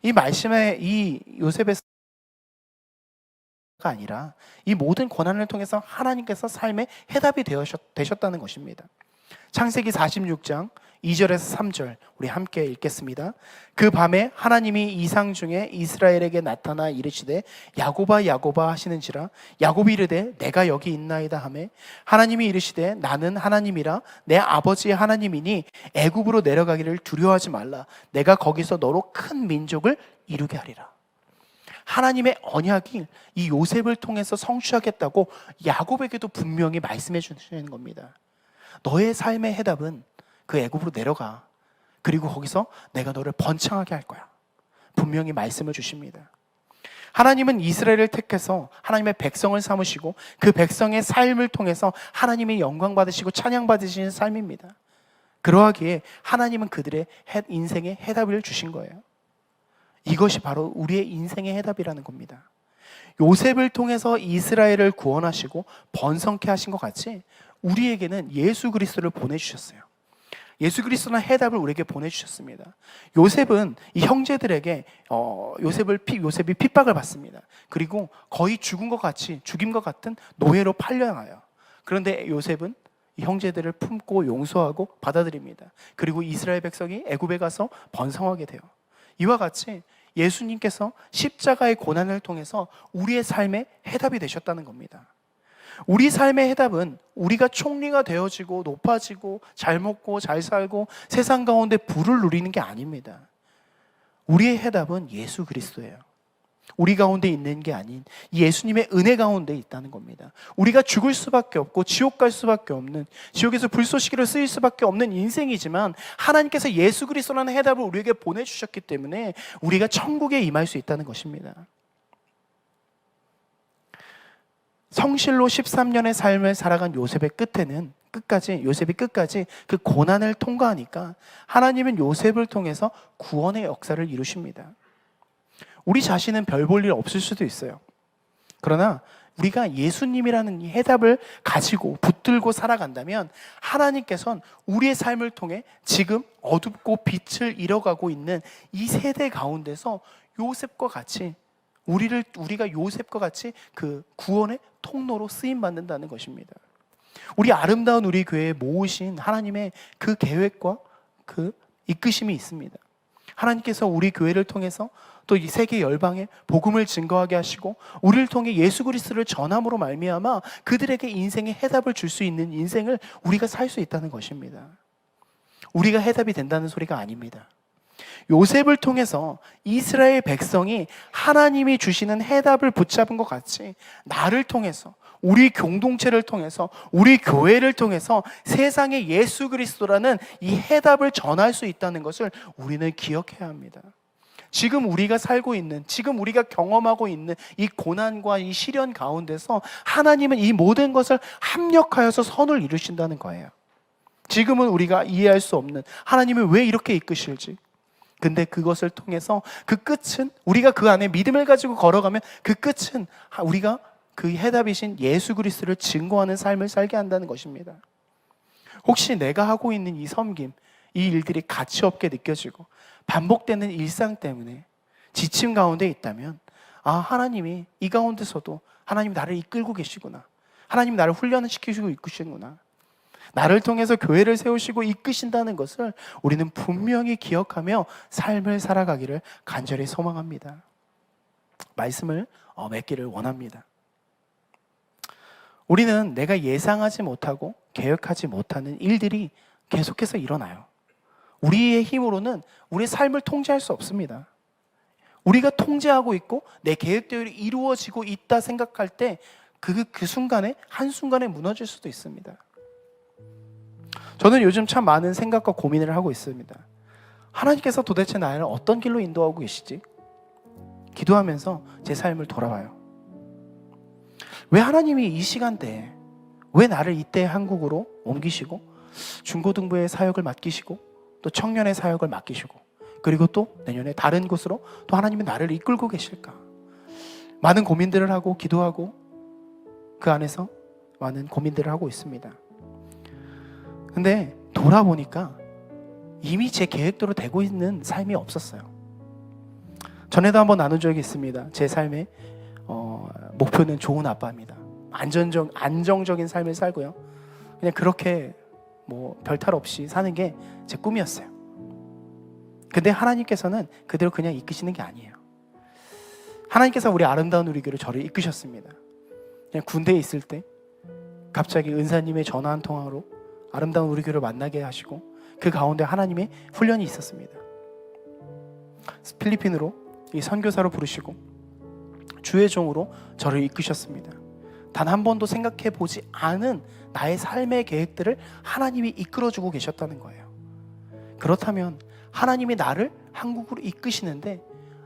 이 말씀에 이 요셉의 아니라 이 모든 고난을 통해서 하나님께서 삶의 해답이 되셨다는 것입니다. 창세기 46장 2절에서 3절 우리 함께 읽겠습니다. 그 밤에 하나님이 이상 중에 이스라엘에게 나타나 이르시되 야곱아 야곱아 하시는지라 야곱이 이르되 내가 여기 있나이다 하매 하나님이 이르시되 나는 하나님이라 내 아버지의 하나님이니 애굽으로 내려가기를 두려워하지 말라 내가 거기서 너로 큰 민족을 이루게 하리라. 하나님의 언약이 이 요셉을 통해서 성취하겠다고 야곱에게도 분명히 말씀해 주시는 겁니다. 너의 삶의 해답은 그 애굽으로 내려가. 그리고 거기서 내가 너를 번창하게 할 거야. 분명히 말씀을 주십니다. 하나님은 이스라엘을 택해서 하나님의 백성을 삼으시고 그 백성의 삶을 통해서 하나님의 영광 받으시고 찬양 받으시는 삶입니다. 그러하기에 하나님은 그들의 인생의 해답을 주신 거예요. 이것이 바로 우리의 인생의 해답이라는 겁니다. 요셉을 통해서 이스라엘을 구원하시고 번성케 하신 것 같이 우리에게는 예수 그리스도를 보내주셨어요. 예수 그리스도는 해답을 우리에게 보내주셨습니다. 요셉은 이 형제들에게 요셉이 핍박을 받습니다. 그리고 거의 죽임과 같은 노예로 팔려나가요. 그런데 요셉은 이 형제들을 품고 용서하고 받아들입니다. 그리고 이스라엘 백성이 애굽에 가서 번성하게 돼요. 이와 같이 예수님께서 십자가의 고난을 통해서 우리의 삶의 해답이 되셨다는 겁니다. 우리 삶의 해답은 우리가 총리가 되어지고 높아지고 잘 먹고 잘 살고 세상 가운데 부를 누리는 게 아닙니다. 우리의 해답은 예수 그리스도예요. 우리 가운데 있는 게 아닌 예수님의 은혜 가운데 있다는 겁니다. 우리가 죽을 수밖에 없고 지옥 갈 수밖에 없는, 지옥에서 불쏘시개로 쓰일 수밖에 없는 인생이지만 하나님께서 예수 그리스도라는 해답을 우리에게 보내주셨기 때문에 우리가 천국에 임할 수 있다는 것입니다. 성실로 13년의 삶을 살아간 요셉이 끝까지 그 고난을 통과하니까 하나님은 요셉을 통해서 구원의 역사를 이루십니다. 우리 자신은 별 볼 일 없을 수도 있어요. 그러나 우리가 예수님이라는 이 해답을 가지고 붙들고 살아간다면 하나님께서는 우리의 삶을 통해 지금 어둡고 빛을 잃어가고 있는 이 세대 가운데서 요셉과 같이 우리가 요셉과 같이 그 구원의 통로로 쓰임받는다는 것입니다. 우리 아름다운 우리 교회에 모으신 하나님의 그 계획과 그 이끄심이 있습니다. 하나님께서 우리 교회를 통해서 또 이 세계 열방에 복음을 증거하게 하시고 우리를 통해 예수 그리스도를 전함으로 말미암아 그들에게 인생의 해답을 줄 수 있는 인생을 우리가 살 수 있다는 것입니다. 우리가 해답이 된다는 소리가 아닙니다. 요셉을 통해서 이스라엘 백성이 하나님이 주시는 해답을 붙잡은 것 같이 나를 통해서 우리 공동체를 통해서 우리 교회를 통해서 세상에 예수 그리스도라는 이 해답을 전할 수 있다는 것을 우리는 기억해야 합니다. 지금 우리가 살고 있는, 지금 우리가 경험하고 있는 이 고난과 이 시련 가운데서 하나님은 이 모든 것을 합력하여서 선을 이루신다는 거예요. 지금은 우리가 이해할 수 없는 하나님이 왜 이렇게 이끄실지, 근데 그것을 통해서 그 끝은 우리가 그 안에 믿음을 가지고 걸어가면 그 끝은 우리가 그 해답이신 예수 그리스도를 증거하는 삶을 살게 한다는 것입니다. 혹시 내가 하고 있는 이 섬김, 이 일들이 가치 없게 느껴지고 반복되는 일상 때문에 지침 가운데 있다면 하나님이 이 가운데서도 하나님이 나를 이끌고 계시구나, 하나님이 나를 훈련시키시고 이끄시는구나, 나를 통해서 교회를 세우시고 이끄신다는 것을 우리는 분명히 기억하며 삶을 살아가기를 간절히 소망합니다. 말씀을 맺기를 원합니다. 우리는 내가 예상하지 못하고 계획하지 못하는 일들이 계속해서 일어나요. 우리의 힘으로는 우리의 삶을 통제할 수 없습니다. 우리가 통제하고 있고 내 계획대로 이루어지고 있다 생각할 때 그 순간에 한순간에 무너질 수도 있습니다. 저는 요즘 참 많은 생각과 고민을 하고 있습니다. 하나님께서 도대체 나를 어떤 길로 인도하고 계시지? 기도하면서 제 삶을 돌아봐요. 왜 하나님이 이 시간대에, 왜 나를 이때 한국으로 옮기시고 중고등부의 사역을 맡기시고 또 청년의 사역을 맡기시고 그리고 또 내년에 다른 곳으로 또 하나님이 나를 이끌고 계실까? 많은 고민들을 하고 기도하고 그 안에서 많은 고민들을 하고 있습니다. 근데 돌아보니까 이미 제 계획대로 되고 있는 삶이 없었어요. 전에도 한번 나눈 적이 있습니다. 제 삶의 목표는 좋은 아빠입니다. 안정적인 삶을 살고요. 그냥 그렇게 뭐 별탈 없이 사는 게 제 꿈이었어요. 근데 하나님께서는 그대로 그냥 이끄시는 게 아니에요. 하나님께서 우리 아름다운 우리 교회를 저를 이끄셨습니다. 그냥 군대에 있을 때 갑자기 은사님의 전화 한 통화로 아름다운 우리 교회를 만나게 하시고 그 가운데 하나님의 훈련이 있었습니다. 필리핀으로 이 선교사로 부르시고 주의 종으로 저를 이끄셨습니다. 단 한 번도 생각해 보지 않은 나의 삶의 계획들을 하나님이 이끌어주고 계셨다는 거예요. 그렇다면 하나님이 나를 한국으로 이끄시는데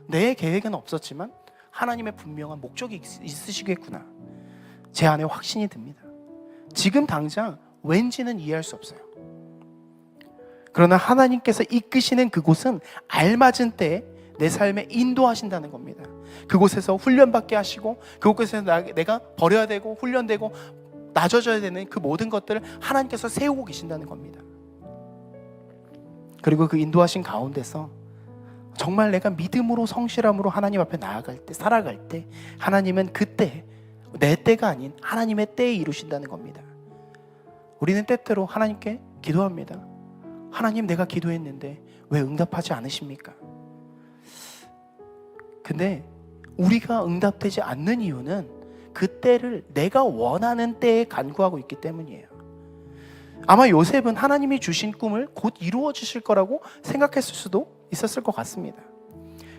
내 계획은 없었지만 하나님의 분명한 목적이 있으시겠구나. 제 안에 확신이 듭니다. 지금 당장 왠지는 이해할 수 없어요. 그러나 하나님께서 이끄시는 그곳은 알맞은 때에 내 삶에 인도하신다는 겁니다. 그곳에서 훈련받게 하시고 그곳에서 내가 버려야 되고 훈련되고 낮아져야 되는 그 모든 것들을 하나님께서 세우고 계신다는 겁니다. 그리고 그 인도하신 가운데서 정말 내가 믿음으로 성실함으로 하나님 앞에 나아갈 때, 살아갈 때 하나님은 그때 내 때가 아닌 하나님의 때에 이루신다는 겁니다. 우리는 때때로 하나님께 기도합니다. 하나님, 내가 기도했는데 왜 응답하지 않으십니까? 근데 우리가 응답되지 않는 이유는 그 때를 내가 원하는 때에 간구하고 있기 때문이에요. 아마 요셉은 하나님이 주신 꿈을 곧 이루어 주실 거라고 생각했을 수도 있었을 것 같습니다.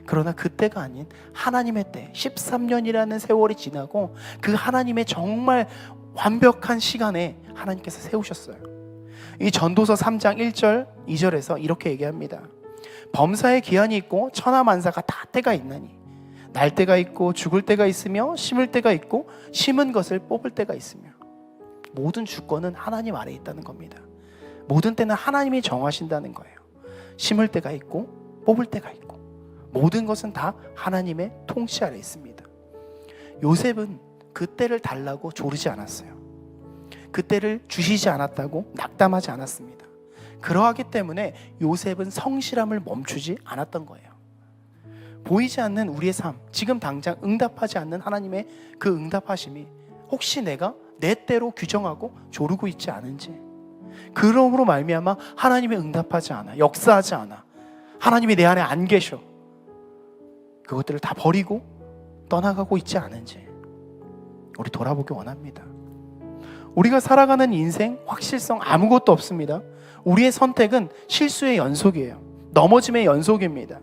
그러나 그때가 아닌 하나님의 때, 13년이라는 세월이 지나고 그 하나님의 정말 완벽한 시간에 하나님께서 세우셨어요. 이 전도서 3장 1절 2절에서 이렇게 얘기합니다. 범사에 기한이 있고 천하만사가 다 때가 있나니 날 때가 있고 죽을 때가 있으며 심을 때가 있고 심은 것을 뽑을 때가 있으며 모든 주권은 하나님 아래에 있다는 겁니다. 모든 때는 하나님이 정하신다는 거예요. 심을 때가 있고 뽑을 때가 있고 모든 것은 다 하나님의 통치 아래에 있습니다. 요셉은 그 때를 달라고 조르지 않았어요. 그 때를 주시지 않았다고 낙담하지 않았습니다. 그러하기 때문에 요셉은 성실함을 멈추지 않았던 거예요. 보이지 않는 우리의 삶, 지금 당장 응답하지 않는 하나님의 그 응답하심이 혹시 내가 내 때로 규정하고 조르고 있지 않은지, 그러므로 말미암아 하나님의 응답하지 않아, 역사하지 않아, 하나님이 내 안에 안 계셔, 그것들을 다 버리고 떠나가고 있지 않은지 우리 돌아보기 원합니다. 우리가 살아가는 인생 확실성 아무것도 없습니다. 우리의 선택은 실수의 연속이에요. 넘어짐의 연속입니다.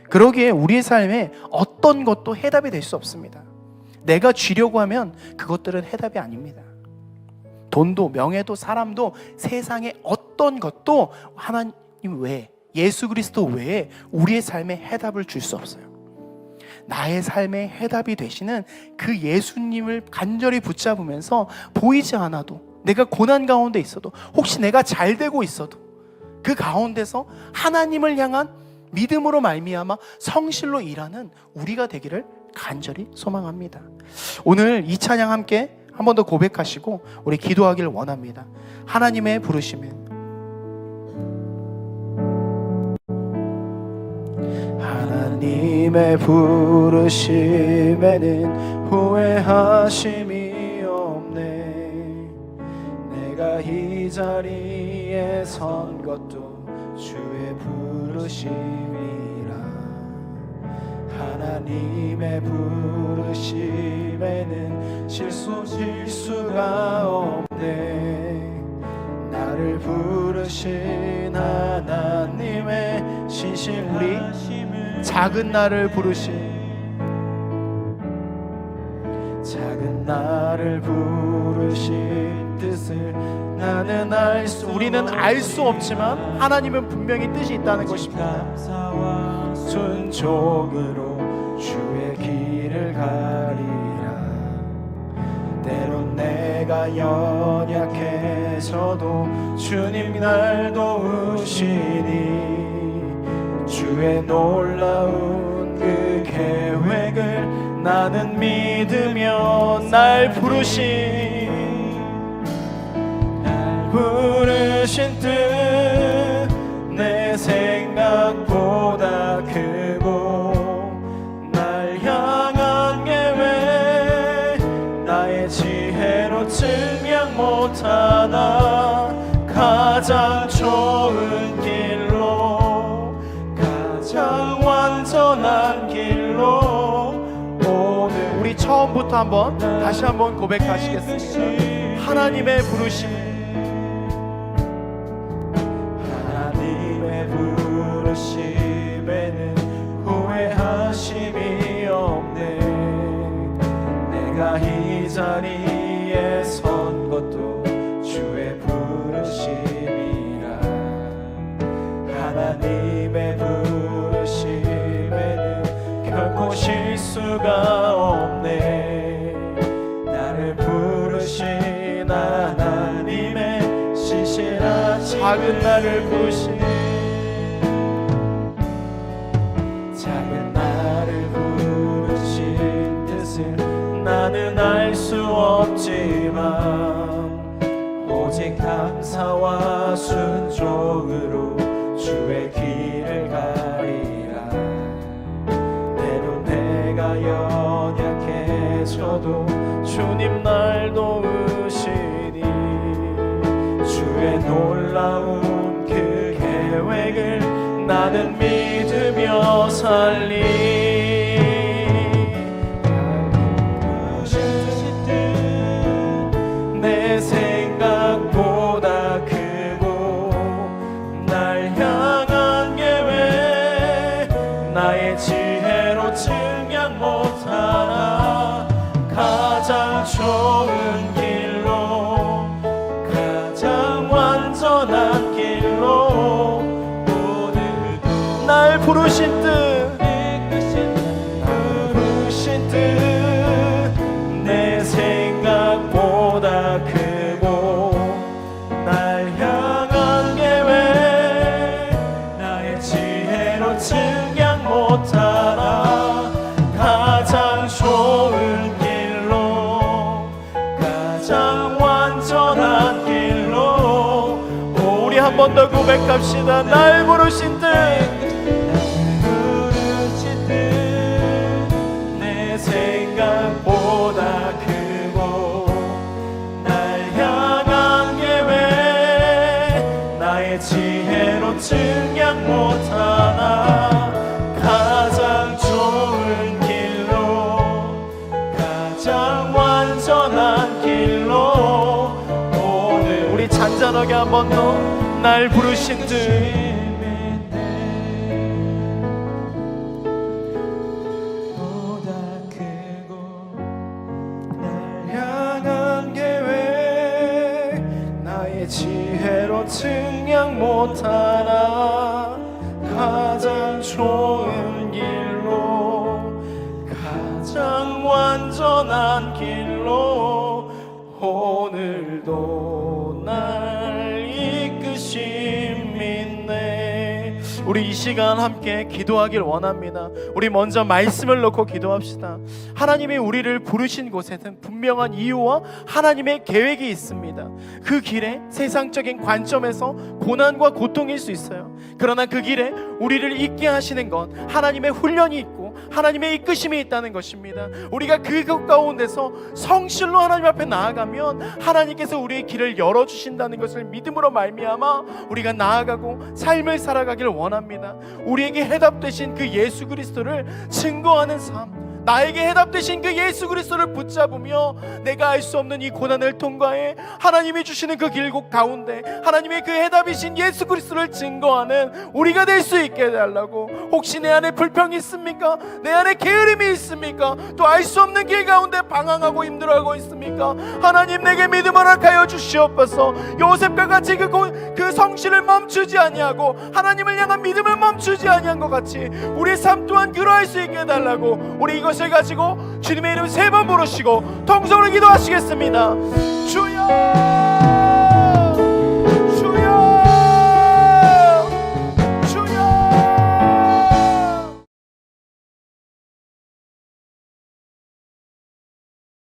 그러기에 우리의 삶에 어떤 것도 해답이 될 수 없습니다. 내가 쥐려고 하면 그것들은 해답이 아닙니다. 돈도 명예도 사람도 세상의 어떤 것도 하나님 외에, 예수 그리스도 외에 우리의 삶에 해답을 줄 수 없어요. 나의 삶의 해답이 되시는 그 예수님을 간절히 붙잡으면서 보이지 않아도, 내가 고난 가운데 있어도, 혹시 내가 잘 되고 있어도 그 가운데서 하나님을 향한 믿음으로 말미암아 성실로 일하는 우리가 되기를 간절히 소망합니다. 오늘 이 찬양 함께 한 번 더 고백하시고 우리 기도하기를 원합니다. 하나님의 부르심에, 하나님의 부르심에는 후회하심이 없네. 내가 이 자리에 선 것도 주의 부르심이라. 하나님의 부르심에는 실수질 수가 없네. 나를 부르신 하나님 부르신 우리 작은 나를 부르신 작은 나를 부르신 뜻을 나는 우리는 알 수 없지만 하나님은 분명히 뜻이 있다는 것입니다. 순종으로 주의 길을 가리라. 때론 내가 연약해져도 주님 날 도우시니 주의 놀라운 그 계획을 나는 믿으며 날 부르신 뜻 내 생각보다 크고 날 향한 계획 나의 지혜로 증명 못하나 가장 좋은 길로 가장 완전한 길로 오늘 우리 처음부터 다시 한번 고백하시겠습니다. 하나님의 부르심 부르심에는 후회하심이 없네. 내가 이 자리에 선 것도 주의 부르심이라. 하나님의 부르심에는 결코 실수가 없네. 나를 부르신 하나님의 신실하신 작은 나를 부르신 나는 알 수 없지만 오직 감사와 순종으로 주의 길을 가리라. 때론 내가 연약해져도 주님 날 도우시니 주의 놀라운 그 계획을 나는 믿으며 살리. 내 생각보다 크고 날 향한 계획 나의 지혜로 증명 못하나 가장 좋은 길로 가장 완전한 길로 오늘도 날 부르신 뜻 내 생각보다 크고 날 향한 계획 나의 지혜로 증명 못하나 가장 좋은 길로 가장 완전한 길로 우리 한 번 더 고백합시다. 날 부르신 뜻 생각보다 크고 날 향한 계획 나의 지혜로 증명 못하나 가장 좋은 길로 가장 완전한 길로 오늘 우리 잔잔하게 한 번 더 날 부르신 듯 지혜로 증명 못하나 가장 좋은 길로 가장 완전한 길로 오늘도 날 이끄심 믿네. 우리 이 시간 함께 기도하길 원합니다. 우리 먼저 말씀을 놓고 기도합시다. 하나님이 우리를 부르신 곳에는 분명한 이유와 하나님의 계획이 있습니다. 그 길에 세상적인 관점에서 고난과 고통일 수 있어요. 그러나 그 길에 우리를 있게 하시는 건 하나님의 훈련이 있고 하나님의 이끄심이 있다는 것입니다. 우리가 그것 가운데서 성실로 하나님 앞에 나아가면 하나님께서 우리의 길을 열어주신다는 것을 믿음으로 말미암아 우리가 나아가고 삶을 살아가길 원합니다. 우리에게 해답되신 그 예수 그리스도를 증거하는 삶, 나에게 해답되신 그 예수 그리스도를 붙잡으며 내가 알 수 없는 이 고난을 통과해 하나님이 주시는 그 길목 가운데 하나님의 그 해답이신 예수 그리스도를 증거하는 우리가 될 수 있게 해달라고. 혹시 내 안에 불평이 있습니까? 내 안에 게으름이 있습니까? 또 알 수 없는 길 가운데 방황하고 힘들어하고 있습니까? 하나님 내게 믿음을 허락하여 주시옵소서. 요셉과 같이 그 성실을 멈추지 아니하고 하나님을 향한 믿음을 멈추지 아니한 것 같이 우리 삶 또한 그러할 수 있게 해달라고. 우리 이것을 가지고 주님의 이름 3번 부르시고 통성으로 기도하시겠습니다. 주여.